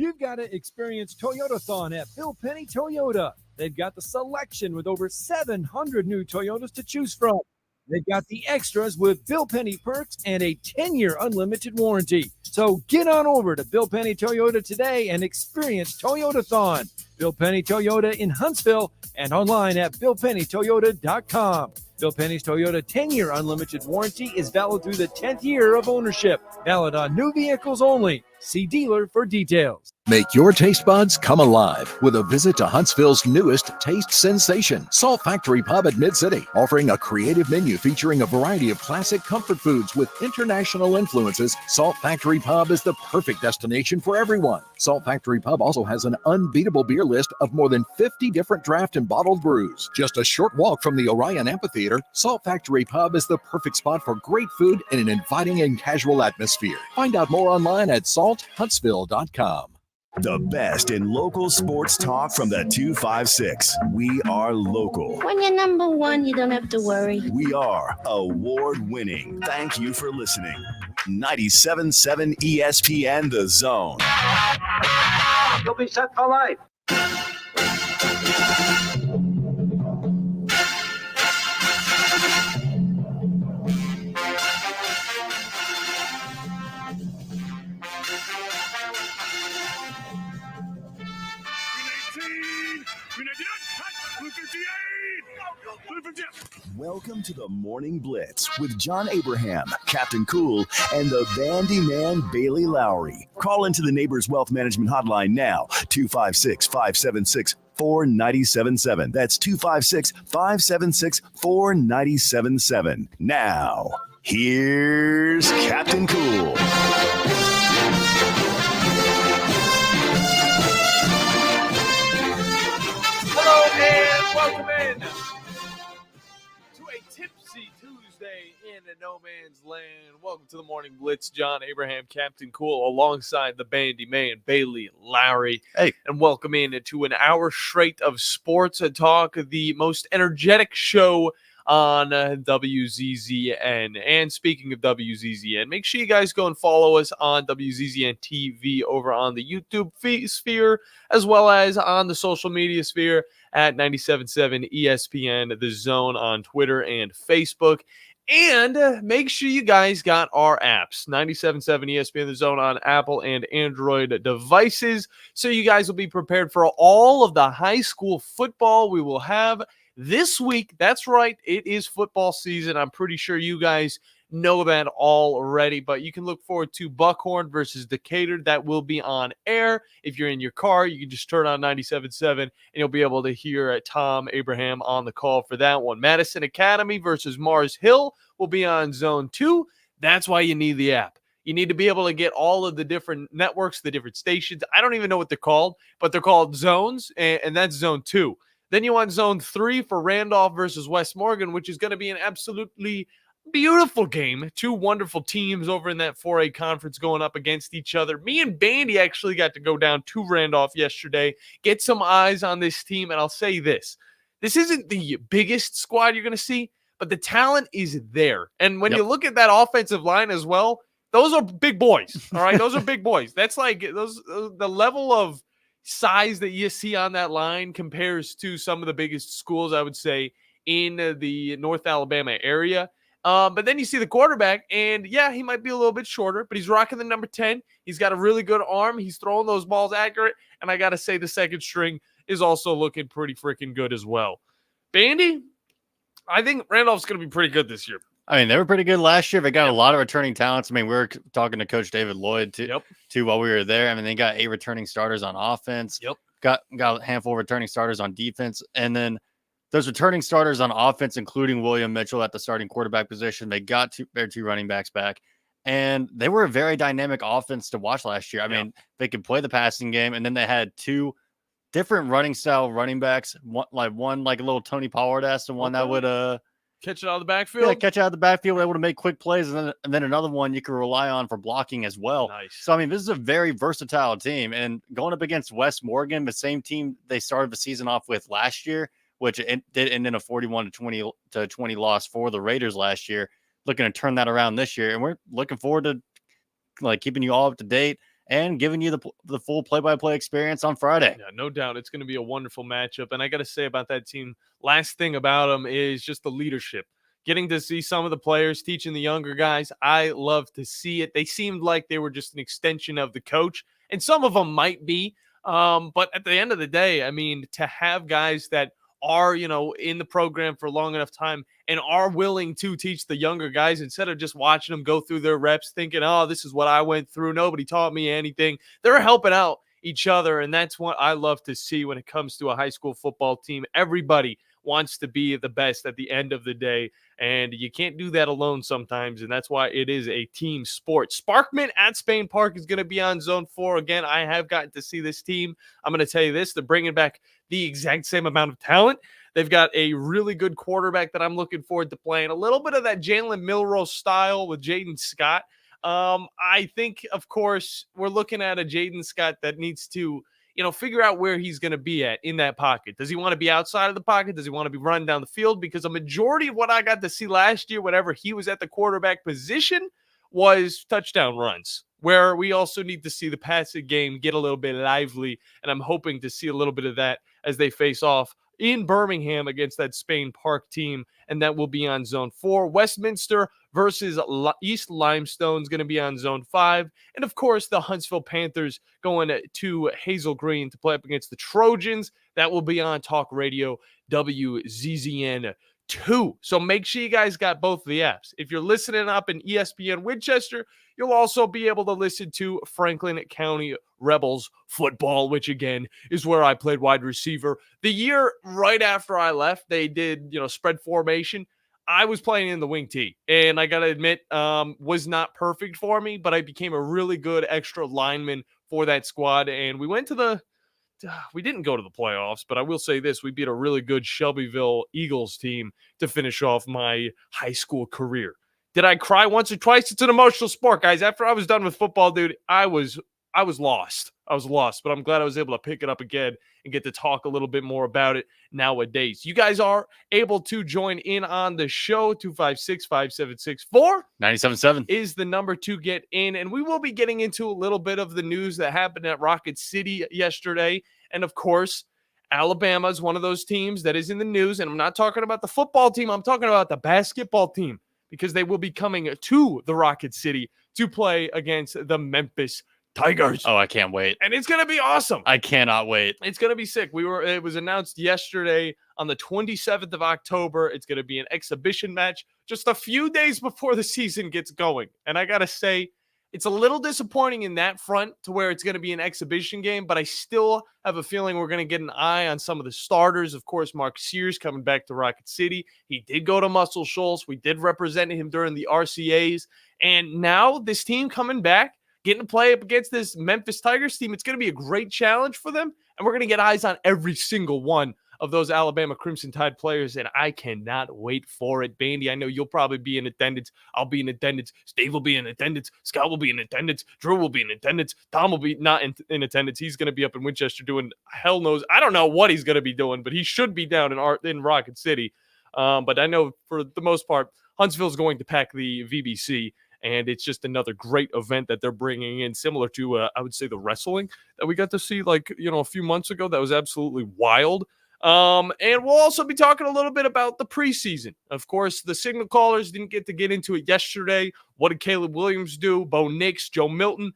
You've got to experience Toyotathon at Bill Penny Toyota. They've got the selection with over 700 new Toyotas to choose from. They've got the extras with Bill Penny perks and a 10-year unlimited warranty. So get on over to Bill Penny Toyota today and experience Toyotathon. Bill Penny Toyota in Huntsville and online at BillPennyToyota.com. Bill Penny's Toyota 10-year unlimited warranty is valid through the 10th year of ownership. Valid on new vehicles only. See dealer for details. Make your taste buds come alive with a visit to Huntsville's newest taste sensation, Salt Factory Pub at Mid-City, offering a creative menu featuring a variety of classic comfort foods with international influences. Salt Factory Pub is the perfect destination for everyone. Salt Factory Pub also has an unbeatable beer list of more than 50 different draft and bottled brews. Just a short walk from the Orion Amphitheater, Salt Factory Pub is the perfect spot for great food in an inviting and casual atmosphere. Find out more online at salthuntsville.com. The best in local sports talk from the 256. We are local. When you're number one, you don't have to worry. We are award-winning. Thank you for listening. 97.7 ESPN The Zone. You'll be set for life. Welcome to the Morning Blitz with John Abraham, Captain Cool, and the Bandiman Bailey Lowery. Call into the Neighbors Wealth Management Hotline now, 256-576-4977. That's 256-576-4977. Now, here's Captain Cool. Hello and welcome in to a tipsy Tuesday in a no man's land. Welcome to the Morning Blitz. John Abraham, Captain Cool, alongside the Bandiman Bailey Lowery. Hey, and welcome in to an hour straight of sports talk, the most energetic show on WZZN. And speaking of WZZN, make sure you guys go and follow us on WZZN TV over on the YouTube sphere, as well as on the social media sphere at 97.7 ESPN The Zone on Twitter and Facebook. And make sure you guys got our apps, 97.7 ESPN The Zone on Apple and Android devices, so you guys will be prepared for all of the high school football we will have this week. That's right, it is football season. I'm pretty sure you guys know that already, but you can look forward to Buckhorn versus Decatur. That will be on air. If you're in your car, you can just turn on 97.7 and you'll be able to hear Tom Abraham on the call for that one. Madison Academy versus Mars Hill will be on Zone 2. That's why you need the app. You need to be able to get all of the different networks, the different stations. I don't even know what they're called, but they're called zones, and that's Zone 2. Then you want Zone 3 for Randolph versus West Morgan, which is going to be an absolutely beautiful game. Two wonderful teams over in that 4A conference going up against each other. Me and Bandy actually got to go down to Randolph yesterday, get some eyes on this team, and I'll say this. This isn't the biggest squad you're going to see, but the talent is there. And when you look at that offensive line as well, those are big boys, all right? Those are big boys. That's like the level of size that you see on that line compares to some of the biggest schools, I would say, in the North Alabama area. But then you see the quarterback, and yeah, he might be a little bit shorter, but he's rocking the number 10. He's got a really good arm. He's throwing those balls accurate. And I got to say the second string is also looking pretty freaking good as well. Bandy, I think Randolph's going to be pretty good this year. I mean, they were pretty good last year. They got a lot of returning talents. I mean, we were talking to Coach David Lloyd too while we were there. I mean, they got 8 returning starters on offense. Got a handful of returning starters on defense. And then those returning starters on offense, including William Mitchell at the starting quarterback position, they got their 2 running backs back. And they were a very dynamic offense to watch last year. I mean, they could play the passing game. And then they had 2 different running style running backs. One like a little Tony Pollard-esque, and one that would catch it out of the backfield. Yeah, catch it out of the backfield, able to make quick plays, and then another one you can rely on for blocking as well. Nice. So I mean, this is a very versatile team, and going up against West Morgan, the same team they started the season off with last year, which it did end in a 41-20 loss for the Raiders last year. Looking to turn that around this year, and we're looking forward to keeping you all up to date and giving you the full play-by-play experience on Friday. Yeah, no doubt. It's going to be a wonderful matchup. And I got to say about that team, last thing about them is just the leadership. Getting to see some of the players teaching the younger guys, I love to see it. They seemed like they were just an extension of the coach, and some of them might be. But at the end of the day, I mean, to have guys that are, in the program for a long enough time and are willing to teach the younger guys instead of just watching them go through their reps thinking, oh, this is what I went through. Nobody taught me anything. They're helping out each other, and that's what I love to see when it comes to a high school football team. Everybody wants to be the best at the end of the day, and you can't do that alone sometimes, and that's why it is a team sport. Sparkman at Spain Park is going to be on Zone 4. Again, I have gotten to see this team. I'm going to tell you this, they're bringing back the exact same amount of talent. They've got a really good quarterback that I'm looking forward to playing. A little bit of that Jalen Milroe style with Jaden Scott. I think, of course, we're looking at a Jaden Scott that needs to figure out where he's going to be at in that pocket. Does he want to be outside of the pocket? Does he want to be running down the field? Because a majority of what I got to see last year, whenever he was at the quarterback position, was touchdown runs, where we also need to see the passing game get a little bit lively. And I'm hoping to see a little bit of that as they face off in Birmingham against that Spain Park team, and that will be on Zone 4. Westminster versus East Limestone is going to be on Zone 5. And, of course, the Huntsville Panthers going to Hazel Green to play up against the Trojans. That will be on Talk Radio WZZN 2. So make sure you guys got both of the apps. If you're listening up in ESPN Winchester, you'll also be able to listen to Franklin County Rebels football, which again is where I played wide receiver. The year right after I left, they did, spread formation. I was playing in the wing tee, and I got to admit, was not perfect for me, but I became a really good extra lineman for that squad. And we went to we didn't go to the playoffs, but I will say this, we beat a really good Shelbyville Eagles team to finish off my high school career. Did I cry once or twice? It's an emotional sport, guys. After I was done with football, dude, I was lost. I was lost, but I'm glad I was able to pick it up again and get to talk a little bit more about it nowadays. You guys are able to join in on the show. 256-5764 97.7 is the number to get in, and we will be getting into a little bit of the news that happened at Rocket City yesterday. And of course, Alabama is one of those teams that is in the news, and I'm not talking about the football team. I'm talking about the basketball team, because they will be coming to the Rocket City to play against the Memphis Tigers. Oh, I can't wait. And it's going to be awesome. I cannot wait. It's going to be sick. It was announced yesterday on the 27th of October. It's going to be an exhibition match just a few days before the season gets going. And I got to say, it's a little disappointing in that front to where it's going to be an exhibition game, but I still have a feeling we're going to get an eye on some of the starters. Of course, Mark Sears coming back to Rocket City. He did go to Muscle Shoals. We did represent him during the RCAs. And now this team coming back, getting to play up against this Memphis Tigers team, it's going to be a great challenge for them. And we're going to get eyes on every single one of those Alabama Crimson Tide players, and I cannot wait for it. Bandy, I know you'll probably be in attendance. I'll be in attendance. Steve will be in attendance. Scott will be in attendance. Drew will be in attendance. Tom will be not in attendance. He's going to be up in Winchester doing hell knows. I don't know what he's going to be doing, but he should be down in Rocket City. But I know for the most part, Huntsville's going to pack the VBC, and it's just another great event that they're bringing in, similar to, I would say, the wrestling that we got to see a few months ago. That was absolutely wild. And we'll also be talking a little bit about the preseason. Of course, the signal callers didn't get to get into it yesterday. What did Caleb Williams do? Bo Nix, Joe Milton.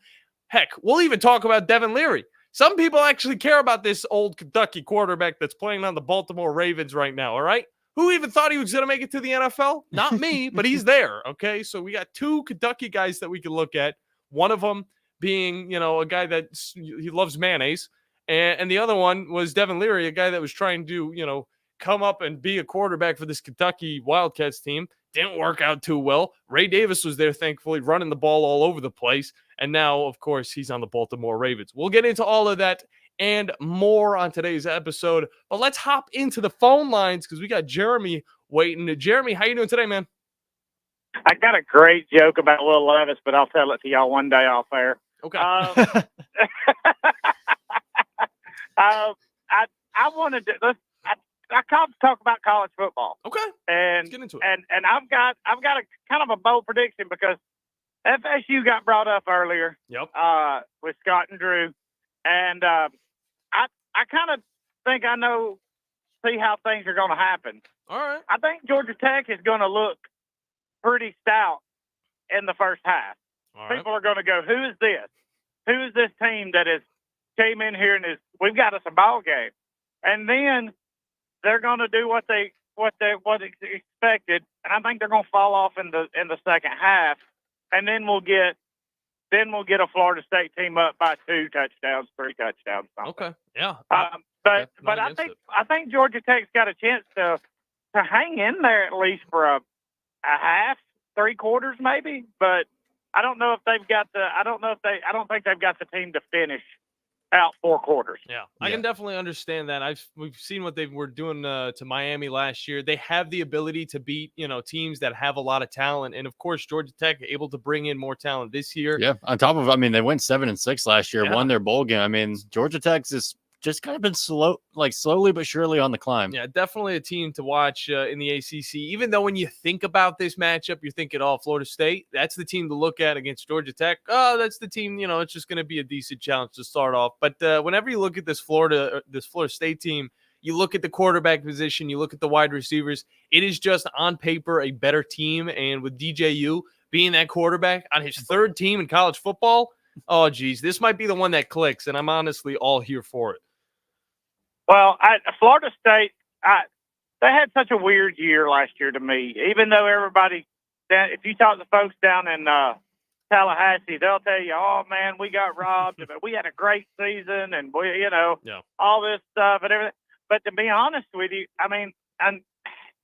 Heck, we'll even talk about Devin Leary. Some people actually care about this old Kentucky quarterback that's playing on the Baltimore Ravens right now, all right? Who even thought he was going to make it to the NFL? Not me, but he's there, okay? So we got two Kentucky guys that we can look at. One of them being, a guy that he loves mayonnaise. And the other one was Devin Leary, a guy that was trying to, come up and be a quarterback for this Kentucky Wildcats team. Didn't work out too well. Ray Davis was there, thankfully, running the ball all over the place. And now, of course, he's on the Baltimore Ravens. We'll get into all of that and more on today's episode. But let's hop into the phone lines because we got Jeremy waiting. Jeremy, how you doing today, man? I got a great joke about Will Levis, but I'll tell it to y'all one day off air. Okay. I wanted to. I called to talk about college football. Okay. And let's get into it. And I've got a kind of a bold prediction because FSU got brought up earlier. Yep. With Scott and Drew, and I kind of think I know. See how things are going to happen. All right. I think Georgia Tech is going to look pretty stout in the first half. All People are going to go, "Who is this? Who is this team that has came in here and we've got us a ball game?" And then they're going to do what is expected, and I think they're going to fall off in the second half, and then we'll get a Florida State team up by 2 touchdowns, 3 touchdowns. Something. Okay. Yeah. But I think Georgia Tech's got a chance to hang in there at least for a half, 3/4 maybe. But I don't know if they've got I don't think they've got the team to finish out 4 quarters. Yeah, I can definitely understand that. We've seen what they were doing to Miami last year. They have the ability to beat teams that have a lot of talent, and of course Georgia Tech able to bring in more talent this year. Yeah, on top of they went 7-6 last year, won their bowl game. Georgia Tech's just kind of been slowly but surely on the climb. Yeah, definitely a team to watch in the ACC. Even though when you think about this matchup, you're thinking, "Oh, Florida State, that's the team to look at against Georgia Tech." Oh, that's the team. It's just going to be a decent challenge to start off. But whenever you look at this Florida State team, you look at the quarterback position, you look at the wide receivers. It is just on paper a better team, and with DJU being that quarterback on his 3rd team in college football, oh geez, this might be the one that clicks, and I'm honestly all here for it. Well, Florida State, they had such a weird year last year to me. Even though everybody, if you talk to folks down in Tallahassee, they'll tell you, "Oh man, we got robbed, but we had a great season, and we, all this stuff and everything." But to be honest with you, and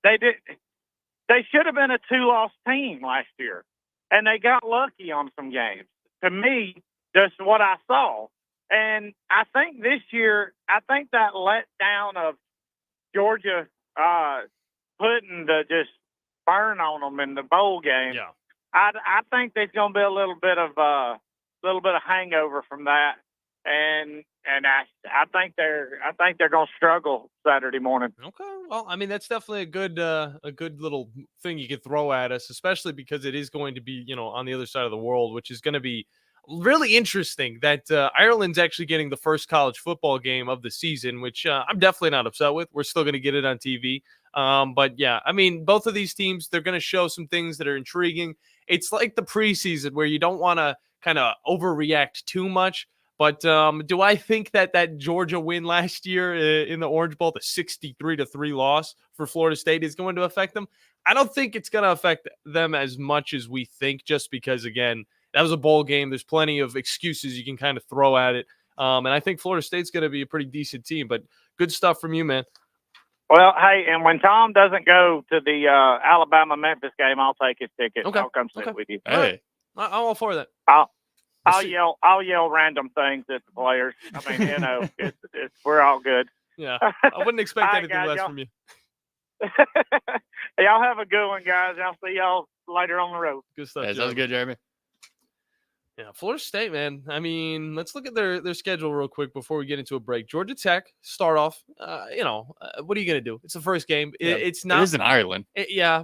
they should have been a 2-loss team last year, and they got lucky on some games. To me, just what I saw. And I think this year, that letdown of Georgia putting the just burn on them in the bowl game. Yeah. I think there's going to be a little bit of hangover from that, and I think they're going to struggle Saturday morning. Okay, well, that's definitely a good little thing you could throw at us, especially because it is going to be on the other side of the world, which is going to be really interesting that Ireland's actually getting the first college football game of the season, which I'm definitely not upset with. We're still going to get it on TV. But yeah, both of these teams, they're going to show some things that are intriguing. It's like the preseason where you don't want to kind of overreact too much. But do I think that Georgia win last year in the Orange Bowl, the 63-3 loss for Florida State, is going to affect them? I don't think it's going to affect them as much as we think, just because, again, that was a bowl game. There's plenty of excuses you can kind of throw at it. And I think Florida State's going to be a pretty decent team. But good stuff from you, man. Well, hey, and when Tom doesn't go to the Alabama-Memphis game, I'll take his ticket. Okay. I'll come sit with you. Hey, I'm all for that. I'll yell random things at the players. We're all good. Yeah, I wouldn't expect anything guys, less y'all. from you. Y'all have a good one, guys. I'll see y'all later on the road. Good stuff. Hey, sounds good, Jeremy. Yeah, Florida State, man. Let's look at their schedule real quick before we get into a break. Georgia Tech, start off. What are you going to do? It's the first game. It's not. It is in Ireland.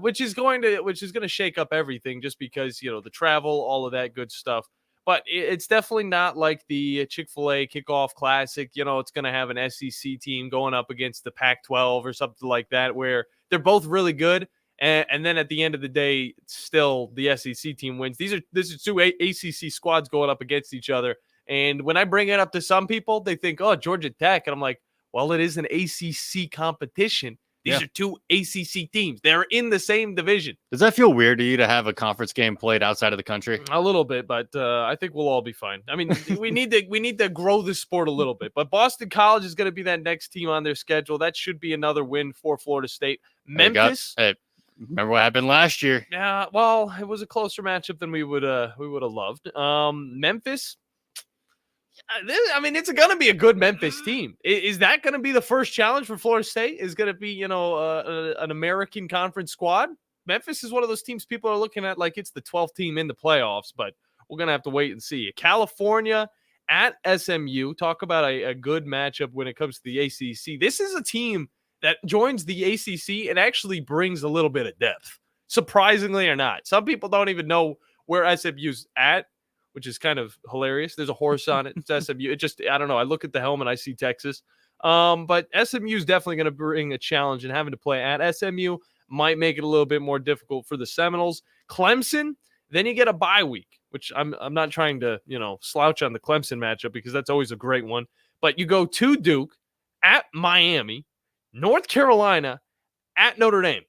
Which is going to shake up everything, just because the travel, all of that good stuff. But it's definitely not like the Chick-fil-A kickoff classic. It's going to have an SEC team going up against the Pac-12 or something like that, where they're both really good. And then at the end of the day, still the SEC team wins. This is 2 ACC squads going up against each other. And when I bring it up to some people, they think, "Oh, Georgia Tech." And I'm like, well, it is an ACC competition. These are 2 ACC teams. They're in the same division. Does that feel weird to you to have a conference game played outside of the country? A little bit, but I think we'll all be fine. We need to grow this sport a little bit. But Boston College is going to be that next team on their schedule. That should be another win for Florida State. Memphis. Remember what happened last year? Yeah, well, it was a closer matchup than we would have loved. Memphis. It's going to be a good Memphis team. Is that going to be the first challenge for Florida State? Is going to be, an American Conference squad? Memphis is one of those teams people are looking at like it's the 12th team in the playoffs, but we're going to have to wait and see. California at SMU. Talk about a good matchup when it comes to the ACC. This is a team that joins the ACC and actually brings a little bit of depth, surprisingly or not. Some people don't even know where SMU's at, which is kind of hilarious. There's a horse on it. It's SMU. It just, I don't know. I look at the helmet, I see Texas. But SMU is definitely going to bring a challenge, and having to play at SMU might make it a little bit more difficult for the Seminoles. Clemson, then you get a bye week, which I'm not trying to, slouch on the Clemson matchup because that's always a great one. But you go to Duke, at Miami, North Carolina, at Notre Dame.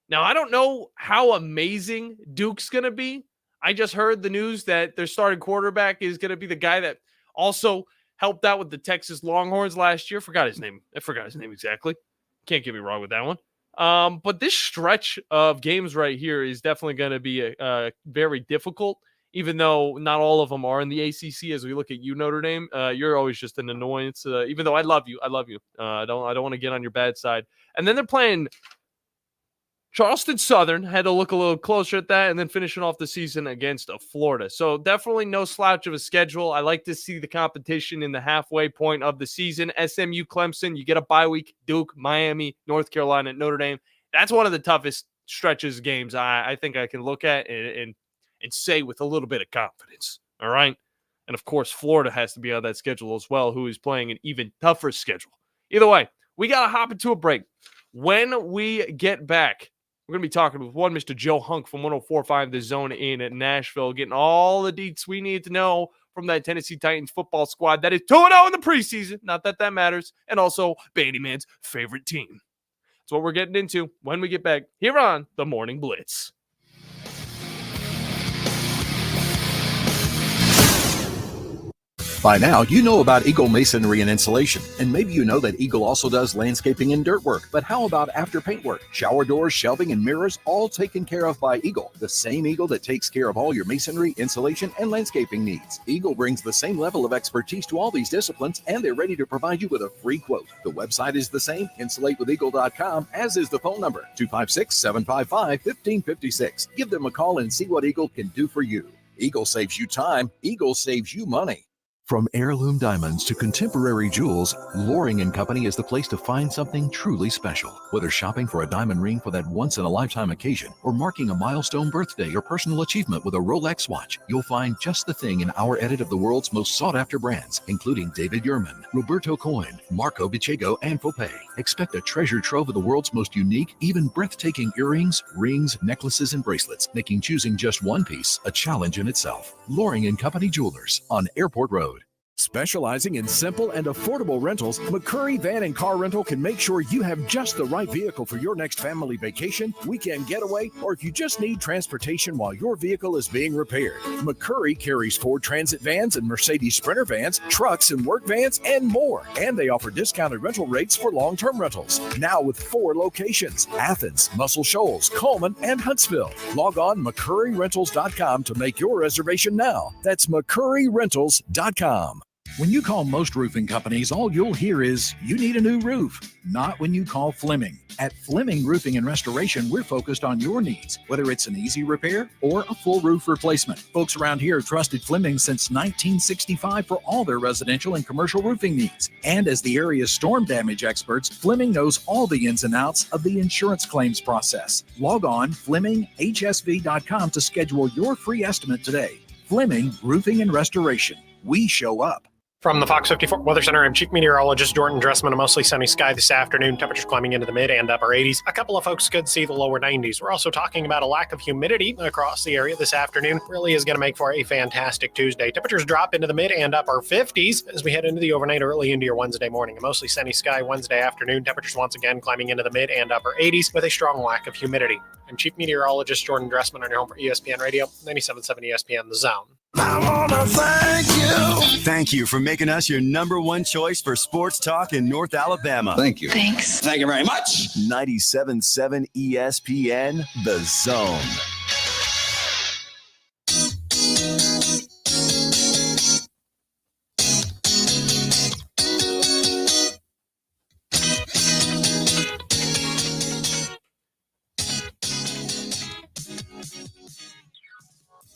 Now, I don't know how amazing Duke's going to be. I just heard the news that their starting quarterback is going to be the guy that also helped out with the Texas Longhorns last year. Forgot his name exactly. Can't get me wrong with that one. But this stretch of games right here is definitely going to be very difficult, even though not all of them are in the ACC. As we look at you, Notre Dame, you're always just an annoyance. Even though I love you. I don't want to get on your bad side. And then they're playing Charleston Southern. Had to look a little closer at that, and then finishing off the season against Florida. So definitely no slouch of a schedule. I like to see the competition in the halfway point of the season. SMU, Clemson, you get a bye week. Duke, Miami, North Carolina, Notre Dame. That's one of the toughest stretches of games I think I can look at and say with a little bit of confidence. All right. And of course, Florida has to be on that schedule as well, who is playing an even tougher schedule. Either way, we got to hop into a break. When we get back, we're going to be talking with one Mr. Joe Hunk from 104.5 The Zone in Nashville, getting all the deets we need to know from that Tennessee Titans football squad that is 2-0 in the preseason. Not that that matters. And also Bandiman's favorite team. That's what we're getting into when we get back here on the Morning Blitz. By now, you know about Eagle Masonry and Insulation, and maybe you know that Eagle also does landscaping and dirt work. But how about after paint work? Shower doors, shelving, and mirrors, all taken care of by Eagle, the same Eagle that takes care of all your masonry, insulation, and landscaping needs. Eagle brings the same level of expertise to all these disciplines, and they're ready to provide you with a free quote. The website is the same, insulatewitheagle.com, as is the phone number, 256-755-1556. Give them a call and see what Eagle can do for you. Eagle saves you time. Eagle saves you money. From heirloom diamonds to contemporary jewels, Lowery & Company is the place to find something truly special. Whether shopping for a diamond ring for that once-in-a-lifetime occasion or marking a milestone birthday or personal achievement with a Rolex watch, you'll find just the thing in our edit of the world's most sought-after brands, including David Yurman, Roberto Coin, Marco Bicego, and Fopay. Expect a treasure trove of the world's most unique, even breathtaking earrings, rings, necklaces, and bracelets, making choosing just one piece a challenge in itself. Lowery & Company Jewelers on Airport Road. Specializing in simple and affordable rentals, McCurry Van and Car Rental can make sure you have just the right vehicle for your next family vacation, weekend getaway, or if you just need transportation while your vehicle is being repaired. McCurry carries Ford Transit vans and Mercedes Sprinter vans, trucks and work vans, and more. And they offer discounted rental rates for long-term rentals. Now with 4 locations: Athens, Muscle Shoals, Coleman, and Huntsville. Log on McCurryRentals.com to make your reservation now. That's McCurryRentals.com. When you call most roofing companies, all you'll hear is, you need a new roof. Not when you call Fleming. At Fleming Roofing and Restoration, we're focused on your needs, whether it's an easy repair or a full roof replacement. Folks around here have trusted Fleming since 1965 for all their residential and commercial roofing needs. And as the area's storm damage experts, Fleming knows all the ins and outs of the insurance claims process. Log on FlemingHSV.com to schedule your free estimate today. Fleming Roofing and Restoration. We show up. From the Fox 54 Weather Center, I'm Chief Meteorologist Jordan Dressman. A mostly sunny sky this afternoon. Temperatures climbing into the mid and upper 80s. A couple of folks could see the lower 90s. We're also talking about a lack of humidity across the area this afternoon. Really is going to make for a fantastic Tuesday. Temperatures drop into the mid and upper 50s as we head into the overnight early into your Wednesday morning. A mostly sunny sky Wednesday afternoon. Temperatures once again climbing into the mid and upper 80s with a strong lack of humidity. I'm Chief Meteorologist Jordan Dressman on your home for ESPN Radio, 97.7 ESPN The Zone. I want to thank you. Thank you for making us your number one choice for sports talk in North Alabama. Thank you. Thanks. Thank you very much. 97.7 ESPN The Zone.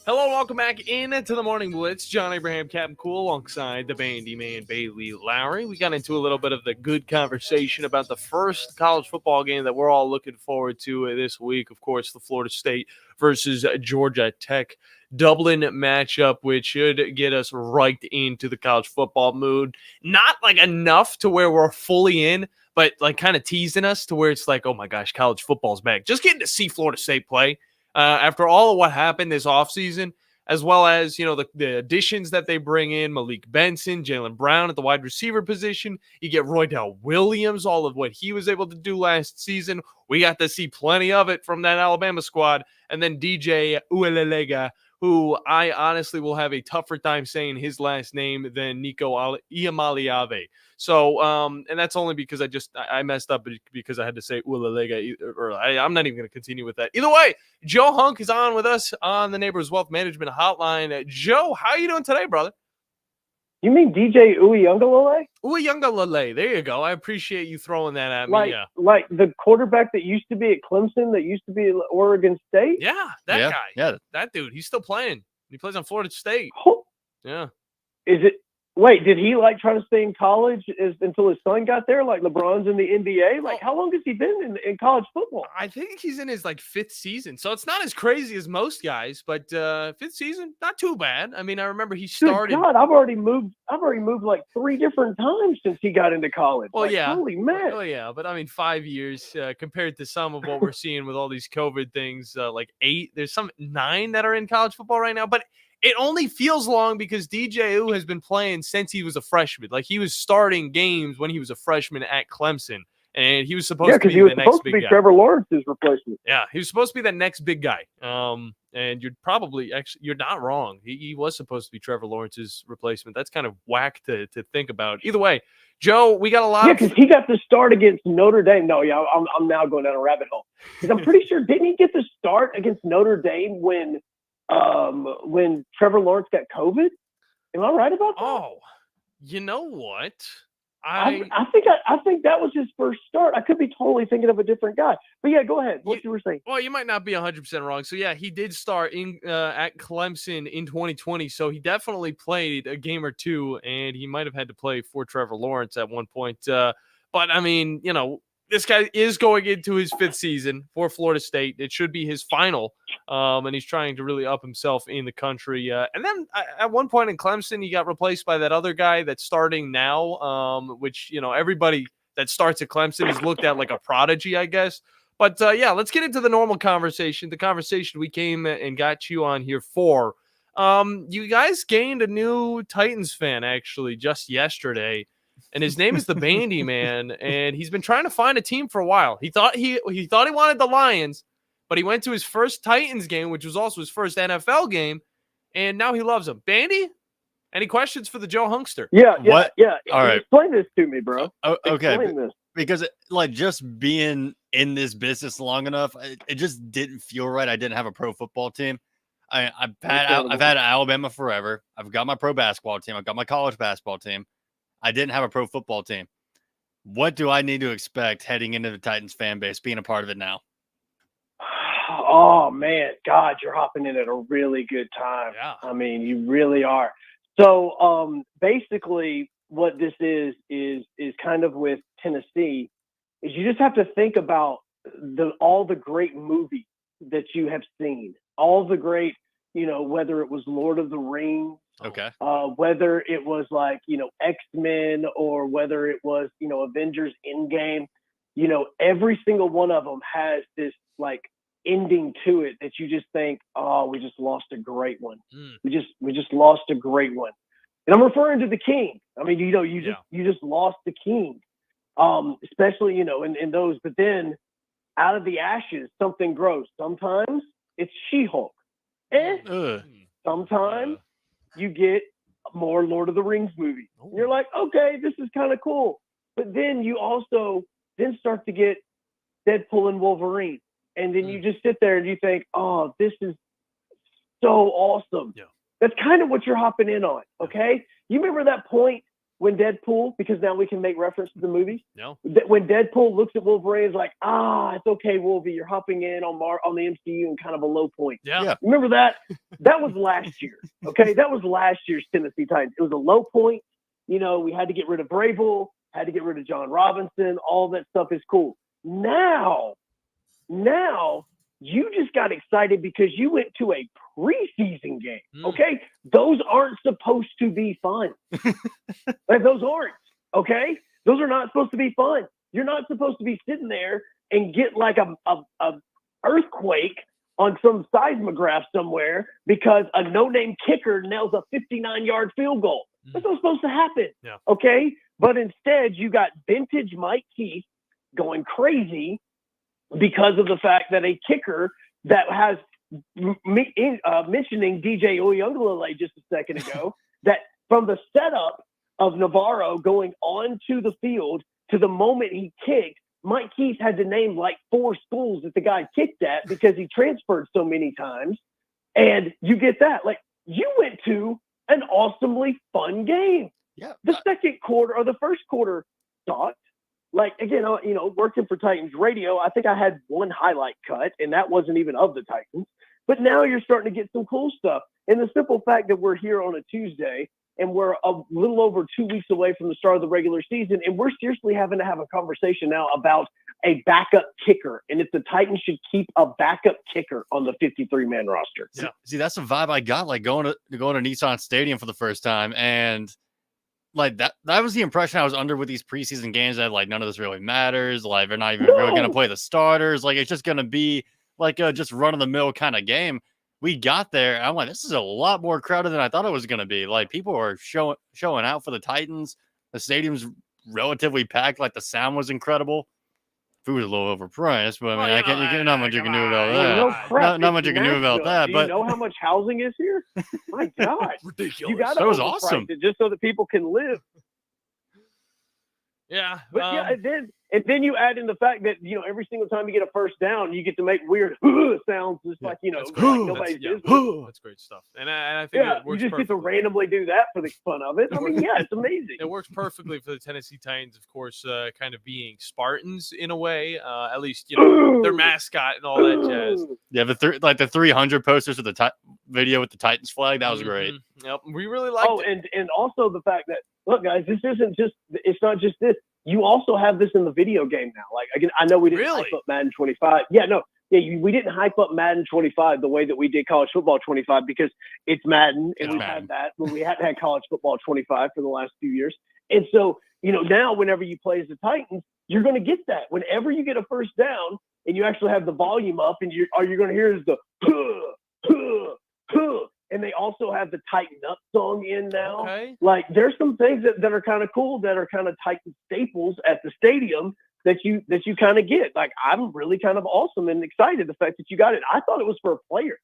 Hello, welcome back into the Morning Blitz. John Abraham, Captain Cool, alongside the Bandiman, Bailey Lowery. We got into a little bit of the good conversation about the first college football game that we're all looking forward to this week. Of course, the Florida State versus Georgia Tech Dublin matchup, which should get us right into the college football mood. Not like enough to where we're fully in, but like kind of teasing us to where it's like, oh my gosh, college football's back. Just getting to see Florida State play. After all of what happened this offseason, as well as, the additions that they bring in, Malik Benson, Jalen Brown at the wide receiver position. You get Roydell Williams, all of what he was able to do last season. We got to see plenty of it from that Alabama squad. And then DJ Uelelega, who I honestly will have a tougher time saying his last name than Nico Iamaleave. So, and that's only because I messed up because I had to say Uelelega, or I'm not even going to continue with that. Either way, Joe Hunk is on with us on the Neighbors Wealth Management Hotline. Joe, how are you doing today, brother? You mean DJ Uiagalelei? Uiagalelei. There you go. I appreciate you throwing that at me. Like the quarterback that used to be at Clemson, that used to be at Oregon State? Yeah, that guy. Yeah. That dude. He's still playing. He plays on Florida State. Yeah. Wait, did he try to stay in college until his son got there, like LeBron's in the NBA? How long has he been in college football? I think he's in his fifth season, so it's not as crazy as most guys, but fifth season, not too bad. I mean, I remember he started. Good God, I've already moved 3 different times since he got into college. Well, yeah, holy man. Oh yeah, but I mean, 5 years compared to some of what we're seeing with all these COVID things, 8. There's some 9 that are in college football right now, but it only feels long because DJU has been playing since he was a freshman. He was starting games when he was a freshman at Clemson, and he was supposed to be the next big guy. Trevor Lawrence's replacement. Yeah, he was supposed to be that next big guy. And you're not wrong. He was supposed to be Trevor Lawrence's replacement. That's kind of whack to think about. Either way, Joe, we got a lot. Yeah, because he got the start against Notre Dame. No, yeah, I'm now going down a rabbit hole because I'm pretty sure didn't he get the start against Notre Dame when Trevor Lawrence got COVID? Am I right about that? Oh, you know what? I think that was his first start. I could be totally thinking of a different guy. But yeah, go ahead. What you were saying? Well, you might not be 100% wrong. So yeah, he did start at Clemson in 2020. So he definitely played a game or two, and he might have had to play for Trevor Lawrence at one point. But I mean, this guy is going into his 5th season for Florida State. It should be his final, and he's trying to really up himself in the country. And then at one point in Clemson, he got replaced by that other guy that's starting now, which, everybody that starts at Clemson is looked at like a prodigy, I guess. But, yeah, let's get into the normal conversation, the conversation we came and got you on here for. You guys gained a new Titans fan, actually, just yesterday. And his name is the Bandiman, and he's been trying to find a team for a while. He thought he wanted the Lions, but he went to his first Titans game, which was also his first NFL game, and now he loves them. Bandy, any questions for the Joe Hunkster? Yeah. All right. Explain this to me, bro. Okay. Explain this. Because just being in this business long enough, it just didn't feel right. I didn't have a pro football team. I've had Alabama forever. I've got my pro basketball team. I've got my college basketball team. I didn't have a pro football team. What do I need to expect heading into the Titans fan base, being a part of it now? Oh, man. God, you're hopping in at a really good time. Yeah. I mean, you really are. So basically what this is kind of with Tennessee is you just have to think about all the great movies that you have seen, all the great, whether it was Lord of the Rings, okay, whether it was X-Men or whether it was, Avengers Endgame, every single one of them has this ending to it that you just think, oh, we just lost a great one. We just lost a great one. And I'm referring to the King. I mean, you just lost the King, especially, in those, but then out of the ashes, something grows. Sometimes it's She-Hulk. Sometimes you get more Lord of the Rings movies. And you're like, okay, this is kind of cool. But then you also start to get Deadpool and Wolverine. And then you just sit there and you think, oh, this is so awesome. Yeah. That's kind of what you're hopping in on, okay? You remember that point when Deadpool, because now we can make reference to the movies. No. When Deadpool looks at Wolverine, it's like, it's okay, Wolverine, you're hopping in on the MCU in kind of a low point. Yeah. Remember that? That was last year. Okay, that was last year's Tennessee Titans. It was a low point. You know, we had to get rid of Vrabel, had to get rid of John Robinson. All that stuff is cool. Now, you just got excited because you went to a preseason game. Okay, those aren't supposed to be fun. Like, those aren't. Okay, those are not supposed to be fun. You're not supposed to be sitting there and get like a earthquake on some seismograph somewhere because a no-name kicker nails a 59-yard field goal. That's not supposed to happen. Yeah. Okay, but instead you got vintage Mike Keith going crazy because of the fact that a kicker that has mentioning DJ Uyunglele just a second ago, that from the setup of Navarro going onto the field to the moment he kicked, Mike Keith had to name like 4 schools that the guy kicked at because he transferred so many times. And you get that. Like, you went to an awesomely fun game. Yeah. The second quarter or the first quarter sucked. Like, again, you know, working for Titans radio, I think I had one highlight cut, and that wasn't even of the Titans. But now you're starting to get some cool stuff. And the simple fact that we're here on a Tuesday and we're a little over 2 weeks away from the start of the regular season, and we're seriously having to have a conversation now about a backup kicker, and if the Titans should keep a backup kicker on the 53-man roster. Yeah. See, that's the vibe I got, like going to Nissan Stadium for the first time, and like that was the impression I was under with these preseason games, that like none of this really matters. Like, they're not even really going to play the starters. Like, it's just going to be like a just run-of-the-mill kind of game. We got there, and I'm like, this is a lot more crowded than I thought it was going to be. Like, people are showing out for the Titans. The stadium's relatively packed. Like, the sound was incredible. Food was a little overpriced, but I mean, not much you can do about that. Not much you can do about that. Do you know how much housing is here? My God, ridiculous. You got that was awesome. Just so that people can live. Yeah, but and then you add in the fact that, you know, every single time you get a first down, you get to make weird sounds, just like, you know, like nobody's business. That's great stuff. And I think it works you just perfectly. get to randomly do that for the fun of it. I mean, yeah, it's amazing. It works perfectly for the Tennessee Titans, of course, kind of being Spartans in a way. At least, you know, their mascot and all that jazz. Yeah, the 300 posters of the video with the Titans flag, that was great. Yep, we really liked it. And also the fact that, look, guys, it's not just this. You also have this in the video game now. Like, again, I know we didn't hype up Madden 25. We didn't hype up Madden 25 the way that we did College Football 25 because it's Madden, and we've had that, but we hadn't had College Football 25 for the last few years. And so, you know, now whenever you play as the Titans, you're going to get that. Whenever you get a first down and you actually have the volume up, and all you're going to hear is the and they also have the Tighten Up song in now. Okay. Like, there's some things that are kind of cool, that are kind of Titan staples at the stadium that you kind of get. Like, I'm really kind of awesome and excited the fact that you got it. I thought it was for a player.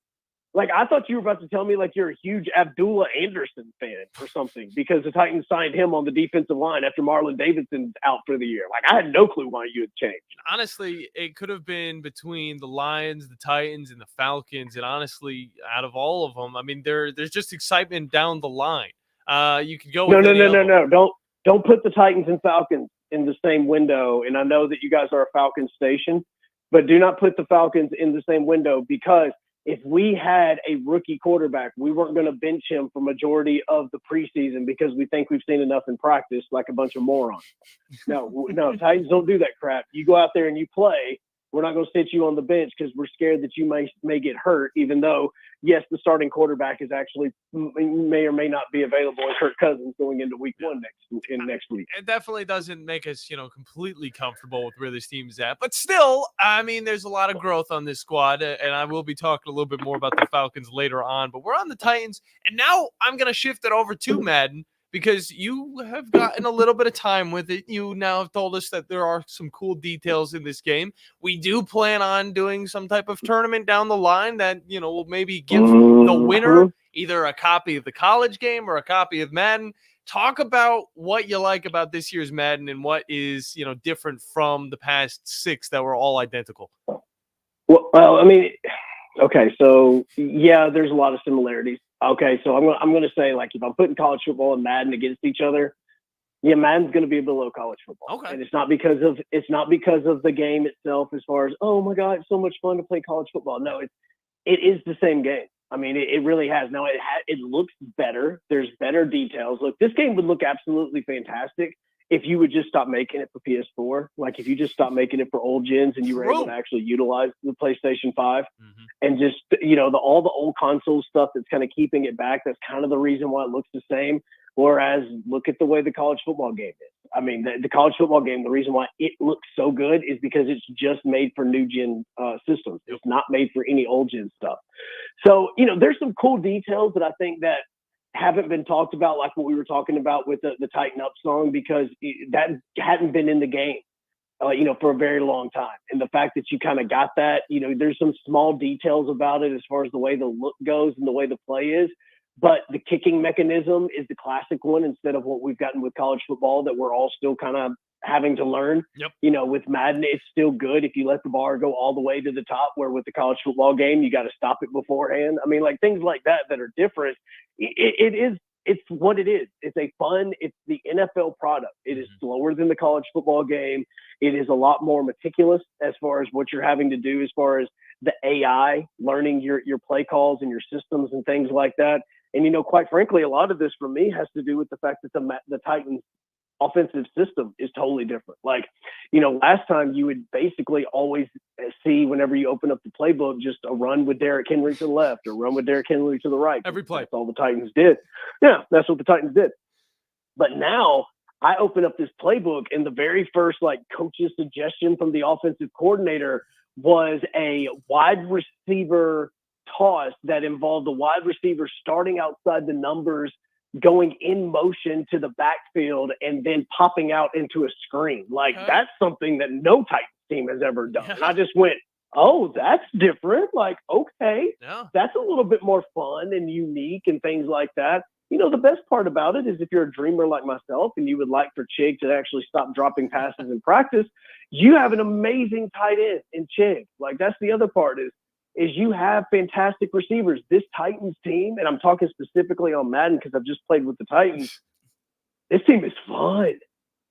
Like, I thought you were about to tell me like you're a huge Abdullah Anderson fan or something because the Titans signed him on the defensive line after Marlon Davidson's out for the year. Like, I had no clue why you had changed. Honestly, it could have been between the Lions, the Titans, and the Falcons. And honestly, out of all of them, I mean, there's just excitement down the line. You could go with No. Don't put the Titans and Falcons in the same window. And I know that you guys are a Falcons station, but do not put the Falcons in the same window, because if we had a rookie quarterback, we weren't going to bench him for majority of the preseason because we think we've seen enough in practice, like a bunch of morons. No, Titans don't do that crap. You go out there and you play. We're not going to sit you on the bench because we're scared that you may get hurt, even though, yes, the starting quarterback is actually may or may not be available in Kirk Cousins going into week 1 next week. It definitely doesn't make us, completely comfortable with where this team is at. But still, I mean, there's a lot of growth on this squad, and I will be talking a little bit more about the Falcons later on. But we're on the Titans, and now I'm going to shift it over to Madden, because you have gotten a little bit of time with it. You now have told us that there are some cool details in this game. We do plan on doing some type of tournament down the line that, will maybe give the winner either a copy of the college game or a copy of Madden. Talk about what you like about this year's Madden and what is, different from the past 6 that were all identical. Well, I mean, okay, so yeah, there's a lot of similarities. Okay, so I'm going to say, like, if I'm putting college football and Madden against each other, Yeah, Madden's going to be below college football. Okay. And it's not because of the game itself as far as, oh my God, it's so much fun to play college football. No, it is the same game. I mean, it really has. Now it looks better. There's better details. Look, this game would look absolutely fantastic if you would just stop making it for PS4. Like if you just stop making it for old gens and you were able to actually utilize the PlayStation 5 and just, all the old console stuff that's kind of keeping it back. That's kind of the reason why it looks the same. Whereas look at the way the college football game is. I mean, the college football game, the reason why it looks so good is because it's just made for new gen systems. It's not made for any old gen stuff. So, there's some cool details that I think that haven't been talked about, like what we were talking about with the Tighten Up song, because that hadn't been in the game, for a very long time. And the fact that you kind of got that, there's some small details about it as far as the way the look goes and the way the play is. But the kicking mechanism is the classic one instead of what we've gotten with college football that we're all still kind of having to learn. Yep. With Madden, it's still good if you let the bar go all the way to the top, where with the college football game, you got to stop it beforehand. I mean, like things like that are different. It's what it is. It's it's the NFL product. It is slower than the college football game. It is a lot more meticulous as far as what you're having to do, as far as the AI, learning your play calls and your systems and things like that. And, quite frankly, a lot of this for me has to do with the fact that the Titans offensive system is totally different. Like, last time you would basically always see, whenever you open up the playbook, just a run with Derrick Henry to the left or run with Derrick Henry to the right. Every play. That's all the Titans did. Yeah, that's what the Titans did. But now I open up this playbook, and the very first coach's suggestion from the offensive coordinator was a wide receiver toss that involved the wide receiver starting outside the numbers, going in motion to the backfield, and then popping out into a screen. That's something that no Titans team has ever done. Yeah. And I just went, oh, that's different. Okay, yeah. That's a little bit more fun and unique and things like that. The best part about it is if you're a dreamer like myself and you would like for Chig to actually stop dropping passes in practice, you have an amazing tight end in Chig. That's the other part is you have fantastic receivers. This Titans team, and I'm talking specifically on Madden because I've just played with the Titans, this team is fun.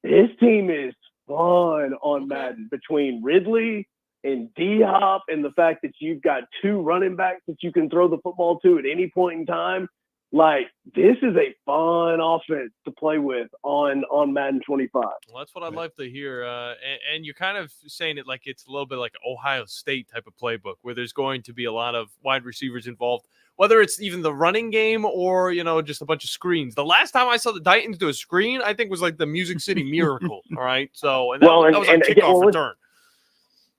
This team is fun on Madden, between Ridley and D-Hop and the fact that you've got two running backs that you can throw the football to at any point in time. This is a fun offense to play with on Madden 25. Well, that's what I'd like to hear. And you're kind of saying it like it's a little bit like an Ohio State type of playbook where there's going to be a lot of wide receivers involved, whether it's even the running game or, just a bunch of screens. The last time I saw the Titans do a screen, I think was like the Music City Miracle. All right. So, that was a kickoff return.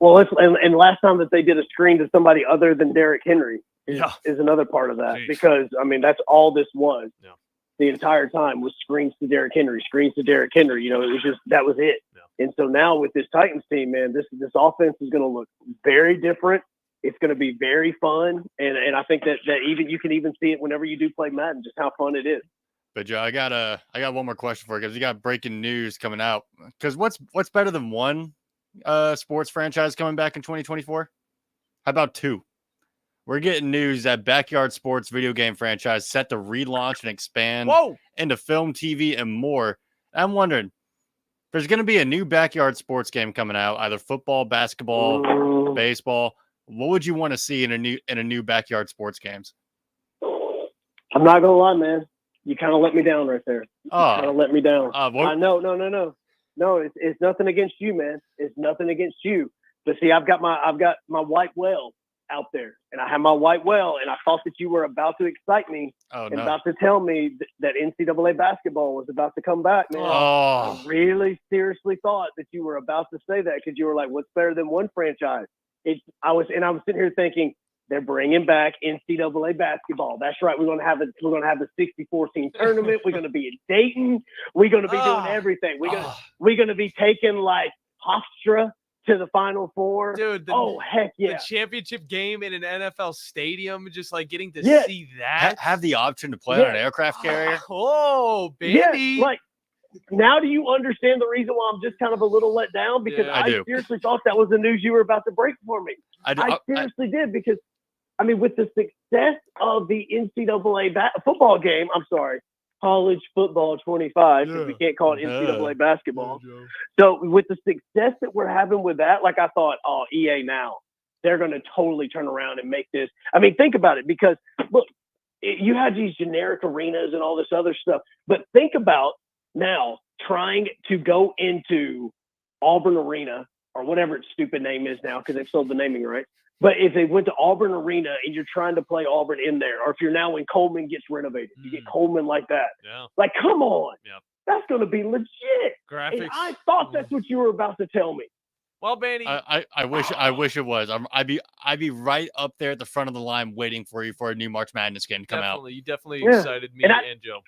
Well, and last time that they did a screen to somebody other than Derrick Henry is another part of that. Jeez. Because, that's all this was. Yeah. The entire time was screens to Derrick Henry. It was just, that was it. Yeah. And so now with this Titans team, man, this offense is going to look very different. It's going to be very fun. And I think that even you can even see it whenever you do play Madden, just how fun it is. But Joe, I got one more question for you, because you got breaking news coming out. Because what's better than one sports franchise coming back in 2024? How about two? We're getting news that Backyard Sports video game franchise set to relaunch and expand into film, TV, and more. I'm wondering, if there's going to be a new Backyard Sports game coming out, either football, basketball, baseball. What would you want to see in a new Backyard Sports games? I'm not gonna lie, man. You kind of let me down right there. Kind of let me down. No. It's nothing against you, man. It's nothing against you. But see, I've got my white whale out there, and I have my white whale, and I thought that you were about to excite me about to tell me that NCAA basketball was about to come back, man. I really seriously thought that you were about to say that, because you were like, what's better than one franchise? I was sitting here thinking, they're bringing back NCAA basketball. That's right. We're gonna have the 64 team tournament. We're gonna be in Dayton. We're gonna be doing everything. We're gonna be taking Hofstra to the Final Four. Dude, heck yeah. The championship game in an NFL stadium, just getting to see that. Have the option to play on an aircraft carrier. Oh, baby. Yeah, now do you understand the reason why I'm just kind of a little let down? Because I seriously thought that was the news you were about to break for me. I seriously did, because with the success of the NCAA football game, I'm sorry, college football 25 because we can't call it NCAA basketball. So with the success that we're having with that, like I thought, oh, EA now, they're going to totally turn around and make this. I mean, think about it, because look, you had these generic arenas and all this other stuff, but think about now trying to go into Auburn Arena or whatever its stupid name is now because they've sold the naming rights. But if they went to Auburn Arena and you're trying to play Auburn in there, or if you're now when Coleman gets renovated, you get Coleman like that. Yeah. Like, come on. Yep. That's going to be legit. Graphics. And I thought that's what you were about to tell me. Well, Bandy, I wish it was. I'd be right up there at the front of the line waiting for you for a new March Madness game to come out. You definitely excited me and Joe.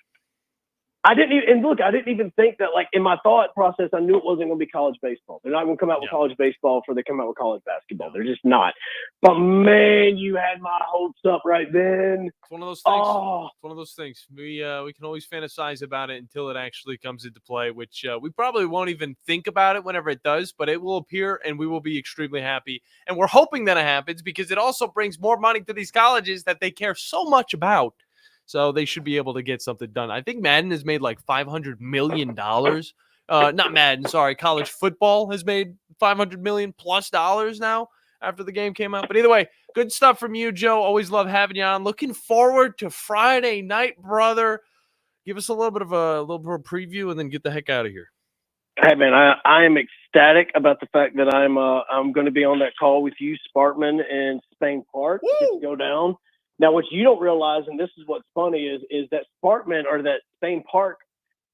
I didn't even think that, like, in my thought process, I knew it wasn't going to be college baseball. They're not going to come out with college baseball before they come out with college basketball. They're just not. But man, you had my hopes up right then. It's one of those things. It's one of those things. We can always fantasize about it until it actually comes into play, which we probably won't even think about it whenever it does, but it will appear and we will be extremely happy. And we're hoping that it happens because it also brings more money to these colleges that they care so much about. So they should be able to get something done. I think Madden has made like $500 million. Not Madden, sorry. College football has made $500 million plus now after the game came out. But either way, good stuff from you, Joe. Always love having you on. Looking forward to Friday night, brother. Give us a little bit of a preview and then get the heck out of here. Hey man, I am ecstatic about the fact that I'm going to be on that call with you, Sparkman, and Spain Park to go down. Now, what you don't realize, and this is what's funny, is that Sparkman or that Spain Park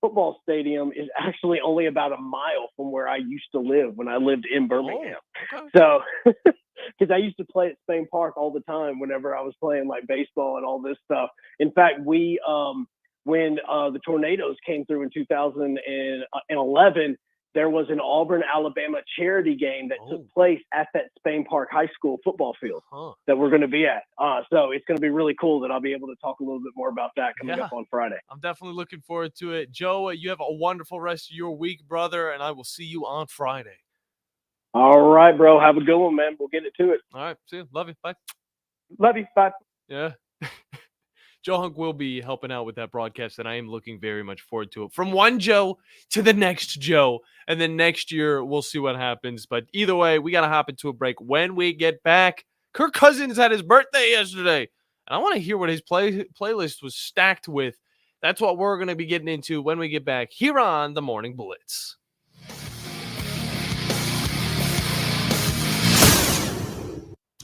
football stadium is actually only about a mile from where I used to live when I lived in Birmingham. So, because I used to play at Spain Park all the time whenever I was playing like baseball and all this stuff. In fact, we when the tornadoes came through in 2011. There was an Auburn, Alabama charity game that took place at that Spain Park High School football field that we're going to be at. So it's going to be really cool that I'll be able to talk a little bit more about that coming up on Friday. I'm definitely looking forward to it. Joe, you have a wonderful rest of your week, brother, and I will see you on Friday. All right, bro. Have a good one, man. We'll get into it. All right. See you. Love you. Bye. Love you. Bye. Yeah. Joe Hunk will be helping out with that broadcast, and I am looking very much forward to it. From one Joe to the next Joe, and then next year we'll see what happens. But either way, we got to hop into a break. When we get back, Kirk Cousins had his birthday yesterday, and I want to hear what his playlist was stacked with. That's what we're going to be getting into when we get back here on the Morning Blitz.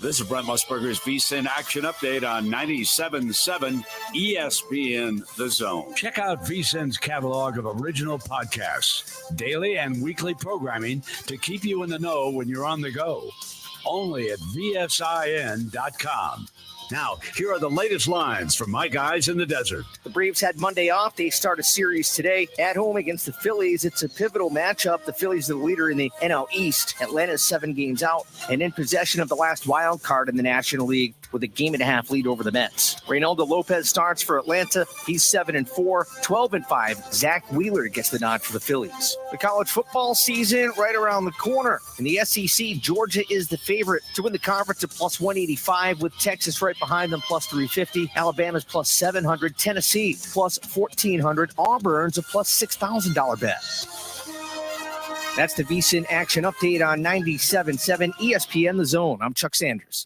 This is Brent Musburger's VSiN Action Update on 97.7 ESPN The Zone. Check out VSiN's catalog of original podcasts, daily and weekly programming to keep you in the know when you're on the go. Only at VSIN.com. Now, here are the latest lines from my guys in the desert. The Braves had Monday off. They start a series today at home against the Phillies. It's a pivotal matchup. The Phillies are the leader in the NL East. Atlanta's 7 games out and in possession of the last wild card in the National League with a 1.5 lead over the Mets. Reynaldo Lopez starts for Atlanta. He's 7-4, 12-5. Zach Wheeler gets the nod for the Phillies. The college football season right around the corner. In the SEC, Georgia is the favorite to win the conference at plus 185 with Texas right behind them plus 350. Alabama's plus 700. Tennessee plus 1,400. Auburn's a plus $6,000 bet. That's the VSiN Action Update on 97.7 ESPN The Zone. I'm Chuck Sanders.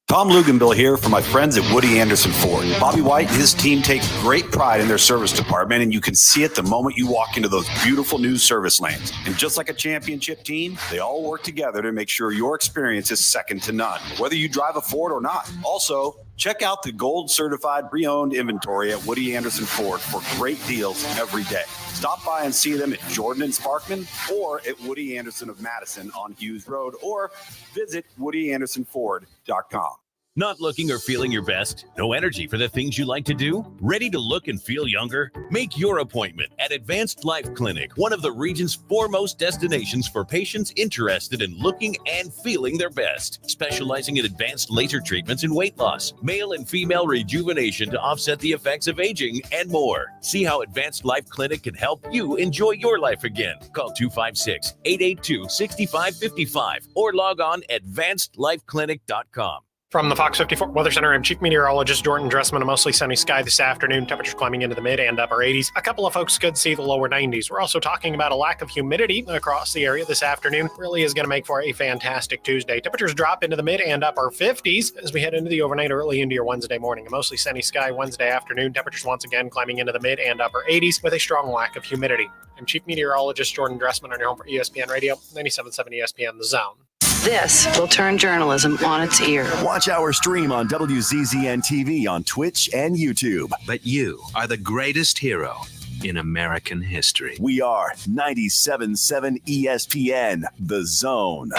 Tom Luganbill here for my friends at Woody Anderson Ford. Bobby White and his team take great pride in their service department, and you can see it the moment you walk into those beautiful new service lanes. And just like a championship team, they all work together to make sure your experience is second to none, whether you drive a Ford or not. Also, check out the gold certified pre-owned inventory at Woody Anderson Ford for great deals every day. Stop by and see them at Jordan and Sparkman or at Woody Anderson of Madison on Hughes Road, or visit WoodyAndersonFord.com. Not looking or feeling your best? No energy for the things you like to do? Ready to look and feel younger? Make your appointment at Advanced Life Clinic, one of the region's foremost destinations for patients interested in looking and feeling their best. Specializing in advanced laser treatments and weight loss, male and female rejuvenation to offset the effects of aging, and more. See how Advanced Life Clinic can help you enjoy your life again. Call 256-882-6555 or log on advancedlifeclinic.com. From the Fox 54 Weather Center, I'm Chief Meteorologist Jordan Dressman. A mostly sunny sky this afternoon. Temperatures climbing into the mid and upper 80s. A couple of folks could see the lower 90s. We're also talking about a lack of humidity across the area this afternoon. Really is going to make for a fantastic Tuesday. Temperatures drop into the mid and upper 50s as we head into the overnight early into your Wednesday morning. A mostly sunny sky Wednesday afternoon. Temperatures once again climbing into the mid and upper 80s with a strong lack of humidity. I'm Chief Meteorologist Jordan Dressman on your home for ESPN Radio, 97.7 ESPN The Zone. This will turn journalism on its ear. Watch our stream on WZZN TV on Twitch and YouTube. But you are the greatest hero in American history. We are 97.7 ESPN, The Zone.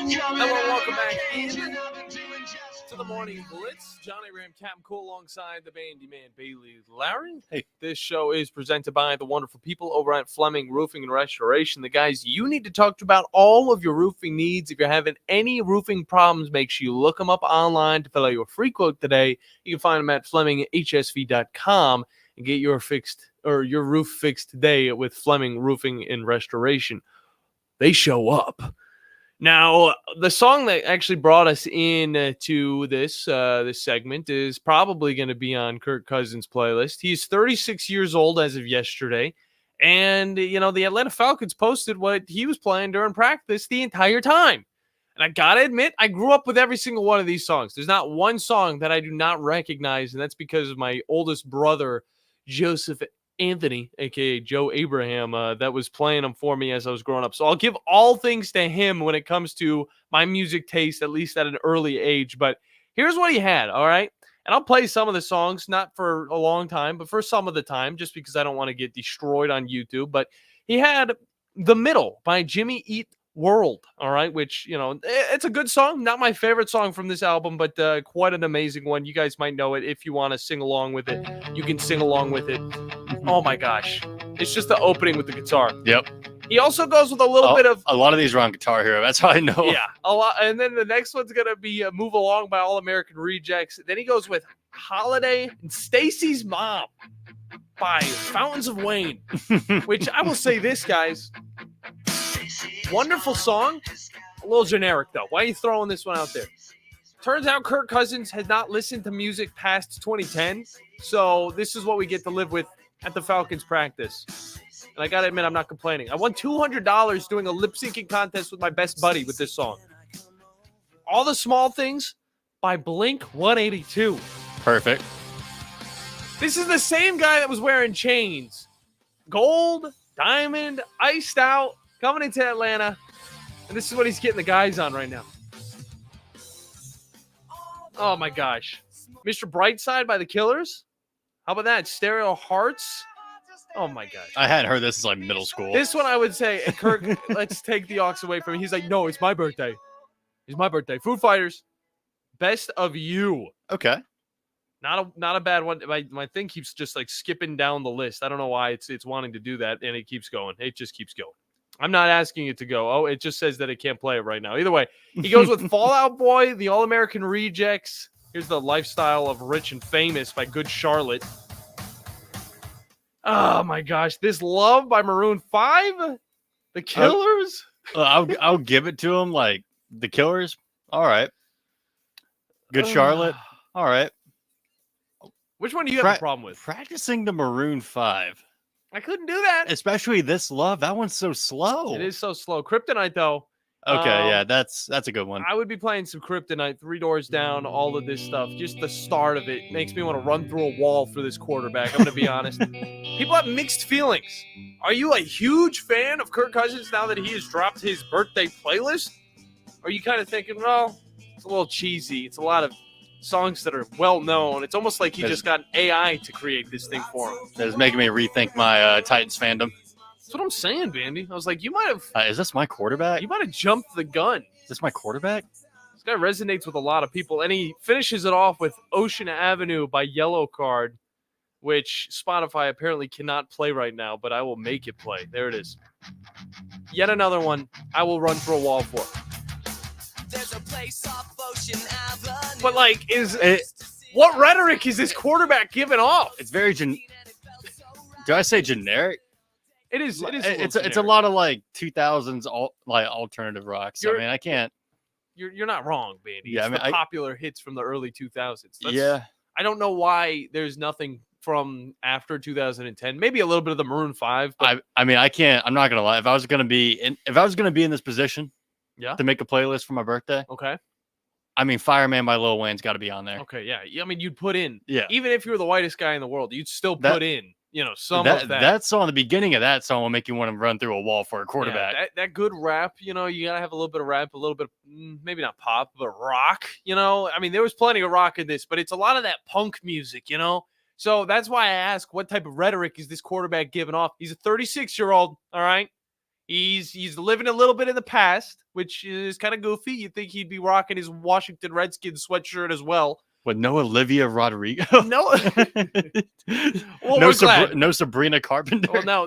Hello, welcome back in to the Morning Blitz. Johnny Ram, Captain Cool, alongside the Bandiman, Bailey Lowery. Hey, this show is presented by the wonderful people over at Fleming Roofing and Restoration. The guys you need to talk to about all of your roofing needs. If you're having any roofing problems, make sure you look them up online to fill out your free quote today. You can find them at FlemingHSV.com and get your roof fixed today with Fleming Roofing and Restoration. They show up. Now, the song that actually brought us in to this segment is probably going to be on Kirk Cousins' playlist. He's 36 years old as of yesterday. And, the Atlanta Falcons posted what he was playing during practice the entire time. And I got to admit, I grew up with every single one of these songs. There's not one song that I do not recognize, and that's because of my oldest brother, Joseph Anthony, a.k.a. Joe Abraham, that was playing them for me as I was growing up. So I'll give all things to him when it comes to my music taste, at least at an early age. But here's what he had, all right? And I'll play some of the songs, not for a long time, but for some of the time, just because I don't want to get destroyed on YouTube. But he had The Middle by Jimmy Eat World, all right, which, it's a good song. Not my favorite song from this album, but quite an amazing one. You guys might know it. If you want to sing along with it, you can sing along with it. Oh my gosh. It's just the opening with the guitar. Yep. He also goes with a little bit of... A lot of these are on Guitar Hero. That's how I know. Yeah, a lot. And then the next one's going to be Move Along by All American Rejects. Then he goes with Holiday and Stacy's Mom by Fountains of Wayne, which I will say this, guys. Wonderful song. A little generic, though. Why are you throwing this one out there? Turns out Kirk Cousins has not listened to music past 2010, so this is what we get to live with at the Falcons practice. And I got to admit, I'm not complaining. I won $200 doing a lip-syncing contest with my best buddy with this song. All the Small Things by Blink-182. Perfect. This is the same guy that was wearing chains. Gold, diamond, iced out, coming into Atlanta. And this is what he's getting the guys on right now. Oh, my gosh. Mr. Brightside by The Killers. How about that? Stereo Hearts. Oh, my gosh. I hadn't heard this since like middle school. This one I would say, Kirk, let's take the aux away from him. He's like, no, it's my birthday. It's my birthday. Foo Fighters, Best of You. Okay. Not a bad one. My thing keeps just like skipping down the list. I don't know why it's wanting to do that, and it keeps going. It just keeps going. I'm not asking it to go. Oh, it just says that it can't play it right now. Either way, he goes with Fall Out Boy, the All American Rejects. Here's the Lifestyle of Rich and Famous by Good Charlotte. Oh my gosh, This Love by Maroon 5, The Killers. I'll give it to him. Like The Killers, all right. Good Charlotte, all right. Which one do you have a problem with? Practicing the Maroon 5. I couldn't do that. Especially This Love. That one's so slow. It is so slow. Kryptonite, though. Okay, yeah, that's a good one. I would be playing some Kryptonite, Three Doors Down, all of this stuff. Just the start of it makes me want to run through a wall for this quarterback. I'm going to be honest. People have mixed feelings. Are you a huge fan of Kirk Cousins now that he has dropped his birthday playlist? Or are you kind of thinking, well, it's a little cheesy. It's a lot of songs that are well known. It's almost like he just got AI to create this thing for him. That's making me rethink my Titans fandom. That's what I'm saying, Bandy. I was like, you might have... is this my quarterback? You might have jumped the gun. Is this my quarterback? This guy resonates with a lot of people, and he finishes it off with Ocean Avenue by Yellow Card, which Spotify apparently cannot play right now, but I will make it play. There it is. Yet another one I will run through a wall for. There's a place off Ocean Avenue. But, like, what rhetoric is this quarterback giving off? It's very Do I say generic? It is. It's a lot of like 2000s alternative rock. So, I can't. You're not wrong, Bandy. Yeah, it's the popular hits from the early 2000s. Yeah. I don't know why there's nothing from after 2010. Maybe a little bit of the Maroon 5. But I can't. I'm not gonna lie. If I was gonna be in this position, to make a playlist for my birthday, okay. Fireman by Lil Wayne's got to be on there. Okay, yeah. You'd put in. Yeah. Even if you're the whitest guy in the world, you'd still put in. Some of that. That song, the beginning of that song will make you want to run through a wall for a quarterback. Yeah, that good rap, you got to have a little bit of rap, a little bit of, maybe not pop, but rock, there was plenty of rock in this, but it's a lot of that punk music, So that's why I ask, what type of rhetoric is this quarterback giving off? He's a 36-year-old, all right? He's living a little bit in the past, which is kind of goofy. You'd think he'd be rocking his Washington Redskins sweatshirt as well. With no Olivia Rodrigo. No. Well, no Sabrina Carpenter. Well, now,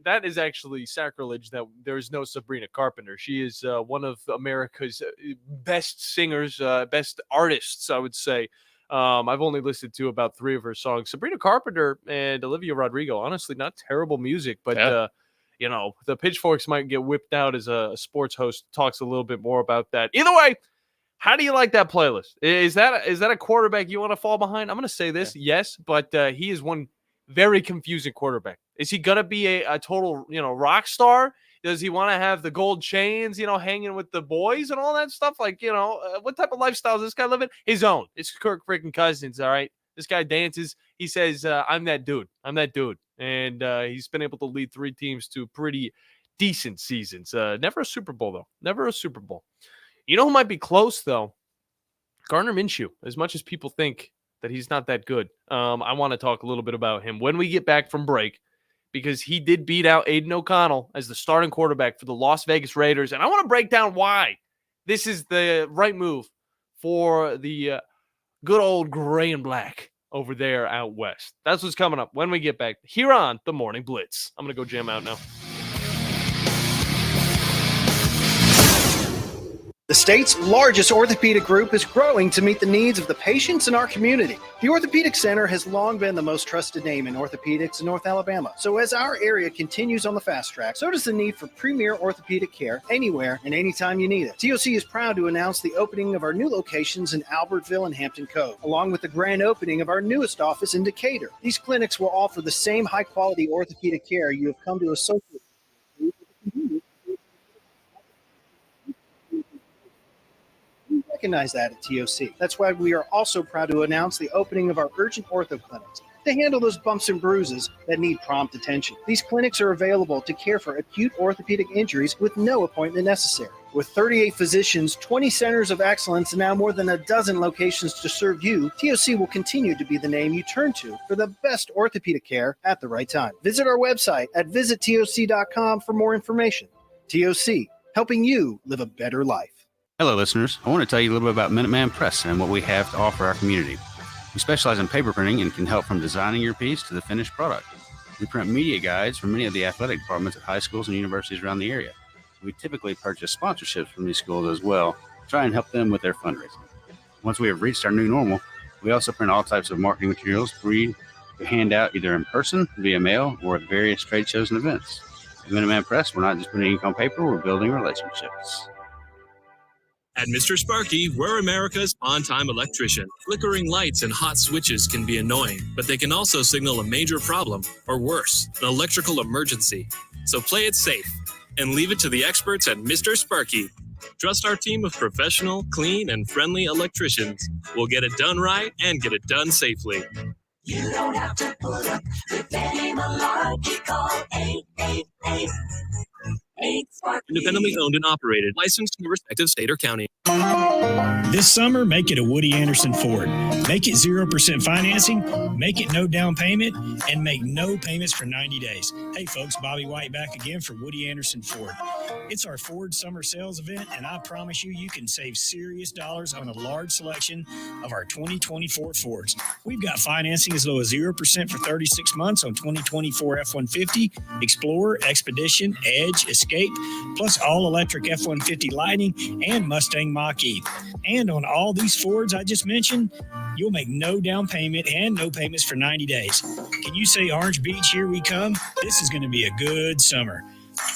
that is actually sacrilege that there's no Sabrina Carpenter. She is one of America's best singers, best artists, I would say. I've only listened to about 3 of her songs. Sabrina Carpenter and Olivia Rodrigo, honestly, not terrible music, but the pitchforks might get whipped out as a sports host talks a little bit more about that. Either way, how do you like that playlist? Is that a quarterback you want to fall behind? I'm going to say this, yes, but he is one very confusing quarterback. Is he going to be a total, rock star? Does he want to have the gold chains, hanging with the boys and all that stuff? Like, what type of lifestyle is this guy living? His own. It's Kirk freaking Cousins, all right? This guy dances. He says, I'm that dude. I'm that dude. And he's been able to lead 3 teams to pretty decent seasons. Never a Super Bowl, though. Never a Super Bowl. You know who might be close, though? Gardner Minshew. As much as people think that he's not that good, I want to talk a little bit about him when we get back from break, because he did beat out Aiden O'Connell as the starting quarterback for the Las Vegas Raiders. And I want to break down why this is the right move for the good old gray and black over there out west. That's what's coming up when we get back here on the Morning Blitz. I'm going to go jam out now. The state's largest orthopedic group is growing to meet the needs of the patients in our community. The Orthopedic Center has long been the most trusted name in orthopedics in North Alabama. So as our area continues on the fast track, so does the need for premier orthopedic care anywhere and anytime you need it. TOC is proud to announce the opening of our new locations in Albertville and Hampton Cove, along with the grand opening of our newest office in Decatur. These clinics will offer the same high-quality orthopedic care you have come to associate with. Recognize that at TOC. That's why we are also proud to announce the opening of our urgent ortho clinics to handle those bumps and bruises that need prompt attention. These clinics are available to care for acute orthopedic injuries with no appointment necessary. With 38 physicians, 20 centers of excellence, and now more than a dozen locations to serve you, TOC will continue to be the name you turn to for the best orthopedic care at the right time. Visit our website at visittoc.com for more information. TOC, helping you live a better life. Hello, listeners. I want to tell you a little bit about Minuteman Press and what we have to offer our community. We specialize in paper printing and can help from designing your piece to the finished product. We print media guides for many of the athletic departments at high schools and universities around the area. We typically purchase sponsorships from these schools as well to try and help them with their fundraising. Once we have reached our new normal, we also print all types of marketing materials for you to hand out either in person, via mail, or at various trade shows and events. At Minuteman Press, we're not just putting ink on paper, we're building relationships. At Mr. Sparky, we're America's on-time electrician. Flickering lights and hot switches can be annoying, but they can also signal a major problem, or worse, an electrical emergency. So play it safe and leave it to the experts at Mr. Sparky. Trust our team of professional, clean, and friendly electricians. We'll get it done right and get it done safely. You don't have to put up with any malarkey. Call 888. Independently owned and operated, licensed in your respective state or county. This summer, make it a Woody Anderson Ford. Make it 0% financing, make it no down payment, and make no payments for 90 days. Hey folks, Bobby White back again for Woody Anderson Ford. It's our Ford summer sales event, and I promise you can save serious dollars on a large selection of our 2024 Fords. We've got financing as low as 0% for 36 months on 2024 F-150, Explorer, Expedition, Edge, Escape, plus all-electric F-150 Lightning and Mustang Mach-E. And on all these Fords I just mentioned, you'll make no down payment and no payments for 90 days. Can you say Orange Beach, here we come? This is going to be a good summer.